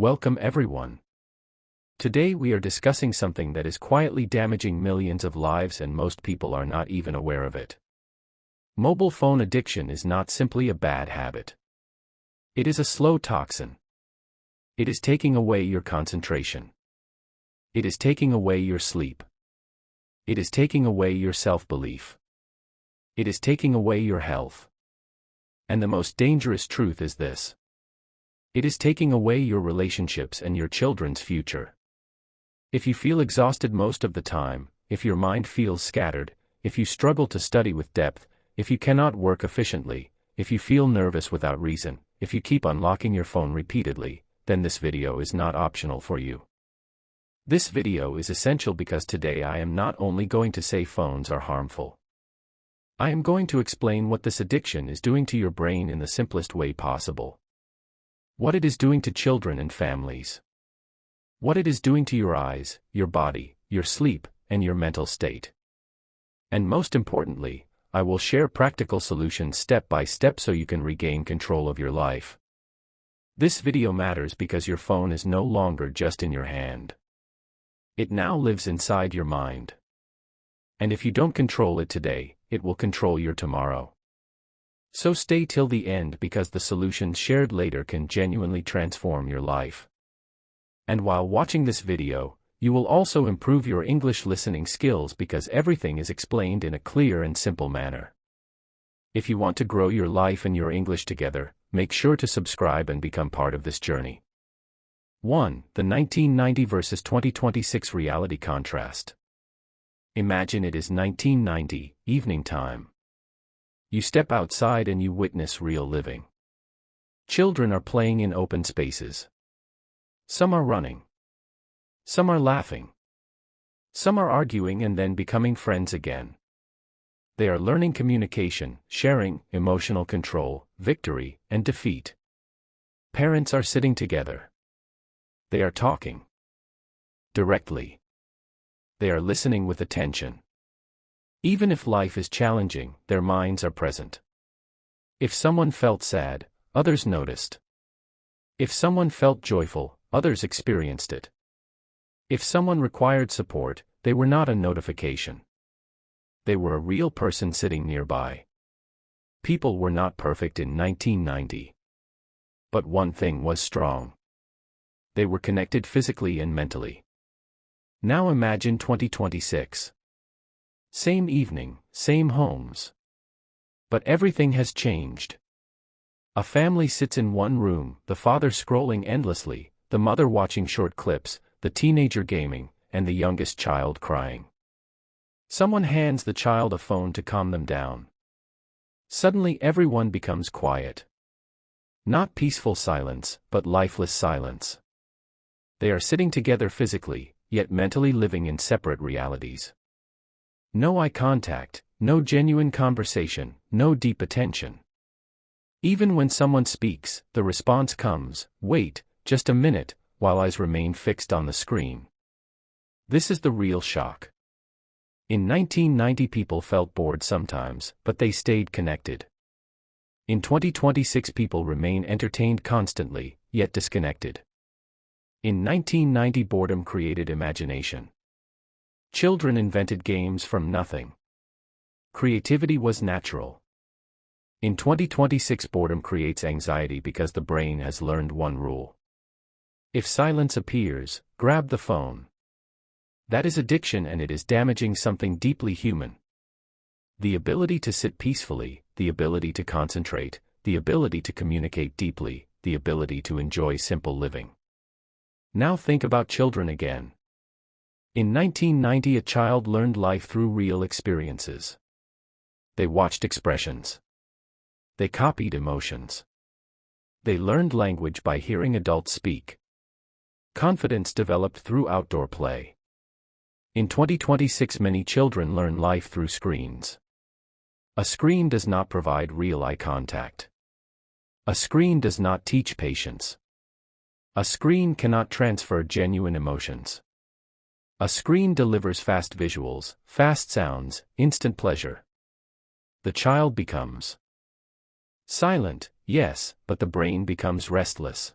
Welcome everyone. Today we are discussing something that is quietly damaging millions of lives and most people are not even aware of it. Mobile phone addiction is not simply a bad habit. It is a slow toxin. It is taking away your concentration. It is taking away your sleep. It is taking away your self-belief. It is taking away your health. And the most dangerous truth is this. It is taking away your relationships and your children's future. If you feel exhausted most of the time, if your mind feels scattered, if you struggle to study with depth, if you cannot work efficiently, if you feel nervous without reason, if you keep unlocking your phone repeatedly, then this video is not optional for you. This video is essential because today I am not only going to say phones are harmful. I am going to explain what this addiction is doing to your brain in the simplest way possible. What it is doing to children and families. What it is doing to your eyes, your body, your sleep, and your mental state. And most importantly, I will share practical solutions step by step so you can regain control of your life. This video matters because your phone is no longer just in your hand. It now lives inside your mind. And if you don't control it today, it will control your tomorrow. So stay till the end because the solutions shared later can genuinely transform your life. And while watching this video, you will also improve your English listening skills because everything is explained in a clear and simple manner. If you want to grow your life and your English together, make sure to subscribe and become part of this journey. 1. The 1990 versus 2026 reality contrast. Imagine it is 1990, evening time. You step outside and you witness real living. Children are playing in open spaces. Some are running. Some are laughing. Some are arguing and then becoming friends again. They are learning communication, sharing, emotional control, victory, and defeat. Parents are sitting together. They are talking. Directly. They are listening with attention. Even if life is challenging, their minds are present. If someone felt sad, others noticed. If someone felt joyful, others experienced it. If someone required support, they were not a notification. They were a real person sitting nearby. People were not perfect in 1990. But one thing was strong. They were connected physically and mentally. Now imagine 2026. Same evening, same homes. But everything has changed. A family sits in one room, the father scrolling endlessly, the mother watching short clips, the teenager gaming, and the youngest child crying. Someone hands the child a phone to calm them down. Suddenly everyone becomes quiet. Not peaceful silence, but lifeless silence. They are sitting together physically, yet mentally living in separate realities. No eye contact, no genuine conversation, no deep attention. Even when someone speaks, the response comes, "Wait, just a minute," while eyes remain fixed on the screen. This is the real shock. In 1990 people felt bored sometimes, but they stayed connected. In 2026 people remain entertained constantly, yet disconnected. In 1990 boredom created imagination. Children invented games from nothing. Creativity was natural. In 2026 boredom creates anxiety because the brain has learned one rule. If silence appears, grab the phone. That is addiction and it is damaging something deeply human. The ability to sit peacefully, the ability to concentrate, the ability to communicate deeply, the ability to enjoy simple living. Now think about children again. In 1990 a child learned life through real experiences. They watched expressions. They copied emotions. They learned language by hearing adults speak. Confidence developed through outdoor play. In 2026 many children learn life through screens. A screen does not provide real eye contact. A screen does not teach patience. A screen cannot transfer genuine emotions. A screen delivers fast visuals, fast sounds, instant pleasure. The child becomes silent, yes, but the brain becomes restless.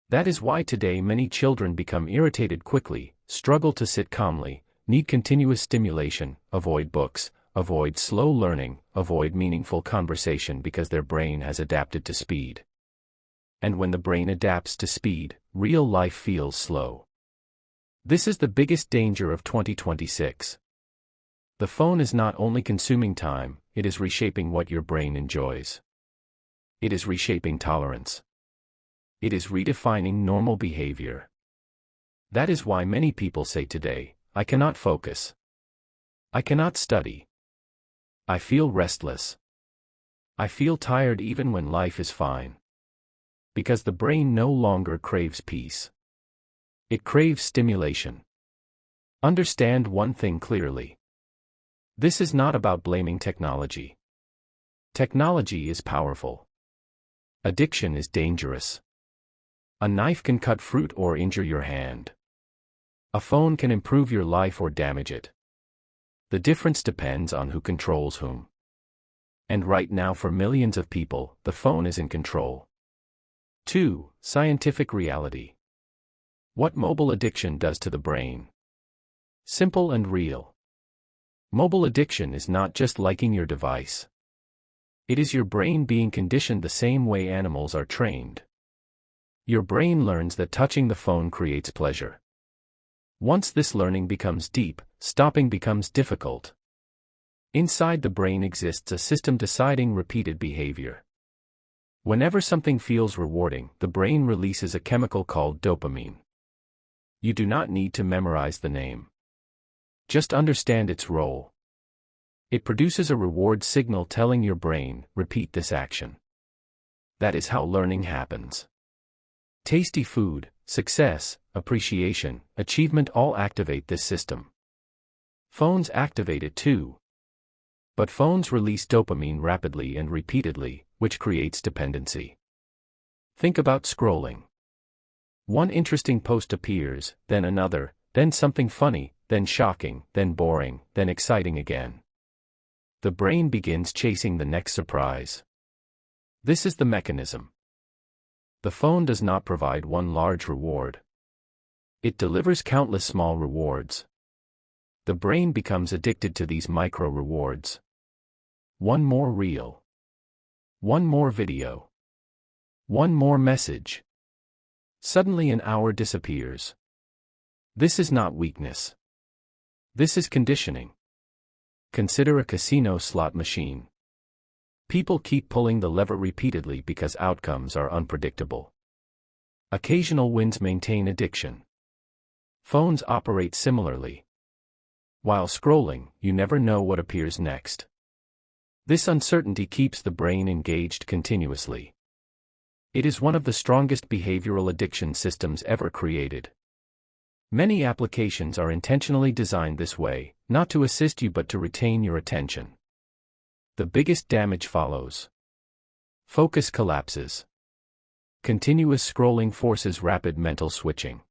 That is why today many children become irritated quickly, struggle to sit calmly, need continuous stimulation, avoid books, avoid slow learning, avoid meaningful conversation because their brain has adapted to speed. And when the brain adapts to speed, real life feels slow. This is the biggest danger of 2026. The phone is not only consuming time, it is reshaping what your brain enjoys. It is reshaping tolerance. It is redefining normal behavior. That is why many people say today, I cannot focus. I cannot study. I feel restless. I feel tired even when life is fine. Because the brain no longer craves peace. It craves stimulation. Understand one thing clearly. This is not about blaming technology. Technology is powerful. Addiction is dangerous. A knife can cut fruit or injure your hand. A phone can improve your life or damage it. The difference depends on who controls whom. And right now for millions of people, the phone is in control. 2. Scientific reality. What mobile addiction does to the brain. Simple and real. Mobile addiction is not just liking your device. It is your brain being conditioned the same way animals are trained. Your brain learns that touching the phone creates pleasure. Once this learning becomes deep, stopping becomes difficult. Inside the brain exists a system deciding repeated behavior. Whenever something feels rewarding, the brain releases a chemical called dopamine. You do not need to memorize the name. Just understand its role. It produces a reward signal telling your brain, repeat this action. That is how learning happens. Tasty food, success, appreciation, achievement all activate this system. Phones activate it too. But phones release dopamine rapidly and repeatedly, which creates dependency. Think about scrolling. One interesting post appears, then another, then something funny, then shocking, then boring, then exciting again. The brain begins chasing the next surprise. This is the mechanism. The phone does not provide one large reward. It delivers countless small rewards. The brain becomes addicted to these micro rewards. One more reel. One more video. One more message. Suddenly an hour disappears. This is not weakness. This is conditioning. Consider a casino slot machine. People keep pulling the lever repeatedly because outcomes are unpredictable. Occasional wins maintain addiction. Phones operate similarly. While scrolling, you never know what appears next. This uncertainty keeps the brain engaged continuously. It is one of the strongest behavioral addiction systems ever created. Many applications are intentionally designed this way, not to assist you but to retain your attention. The biggest damage follows. Focus collapses. Continuous scrolling forces rapid mental switching.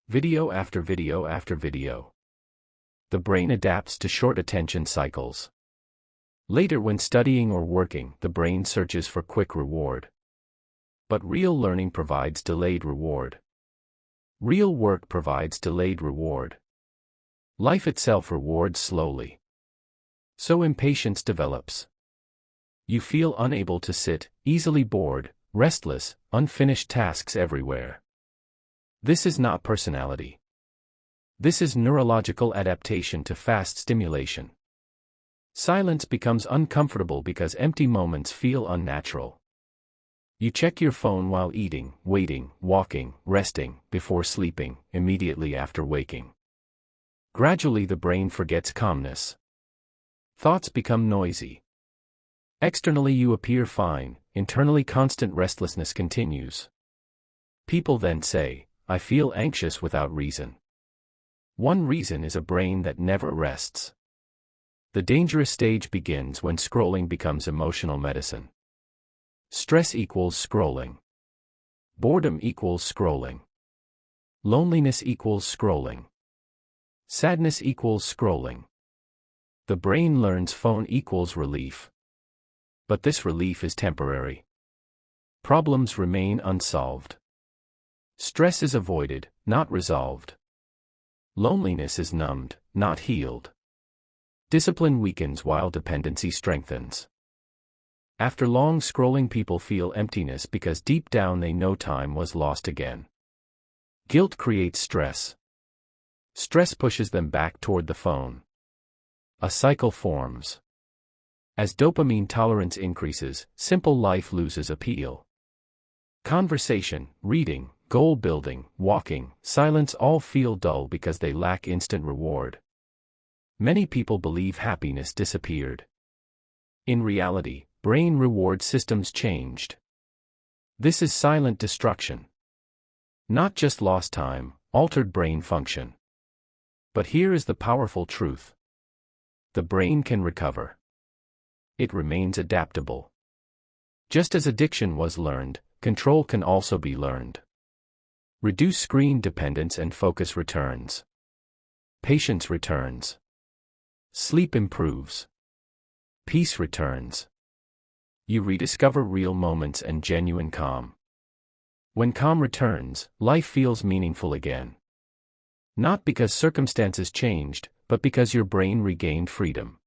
Video after video after video. The brain adapts to short attention cycles. Later when studying or working, the brain searches for quick reward. But real learning provides delayed reward. Real work provides delayed reward. Life itself rewards slowly. So impatience develops. You feel unable to sit, easily bored, restless, unfinished tasks everywhere. This is not personality. This is neurological adaptation to fast stimulation. Silence becomes uncomfortable because empty moments feel unnatural. You check your phone while eating, waiting, walking, resting, before sleeping, immediately after waking. Gradually the brain forgets calmness. Thoughts become noisy. Externally you appear fine, internally constant restlessness continues. People then say, I feel anxious without reason. One reason is a brain that never rests. The dangerous stage begins when scrolling becomes emotional medicine. Stress equals scrolling. Boredom equals scrolling. Loneliness equals scrolling. Sadness equals scrolling. The brain learns phone equals relief. But this relief is temporary. Problems remain unsolved. Stress is avoided, not resolved. Loneliness is numbed, not healed. Discipline weakens while dependency strengthens. After long scrolling, people feel emptiness because deep down they know time was lost again. Guilt creates stress. Stress pushes them back toward the phone. A cycle forms. As dopamine tolerance increases, simple life loses appeal. Conversation, reading, goal building, walking, silence all feel dull because they lack instant reward. Many people believe happiness disappeared. In reality, brain reward systems changed. This is silent destruction. Not just lost time, altered brain function. But here is the powerful truth. The brain can recover. It remains adaptable. Just as addiction was learned, control can also be learned. Reduce screen dependence and focus returns. Patience returns. Sleep improves. Peace returns. You rediscover real moments and genuine calm. When calm returns, life feels meaningful again. Not because circumstances changed, but because your brain regained freedom.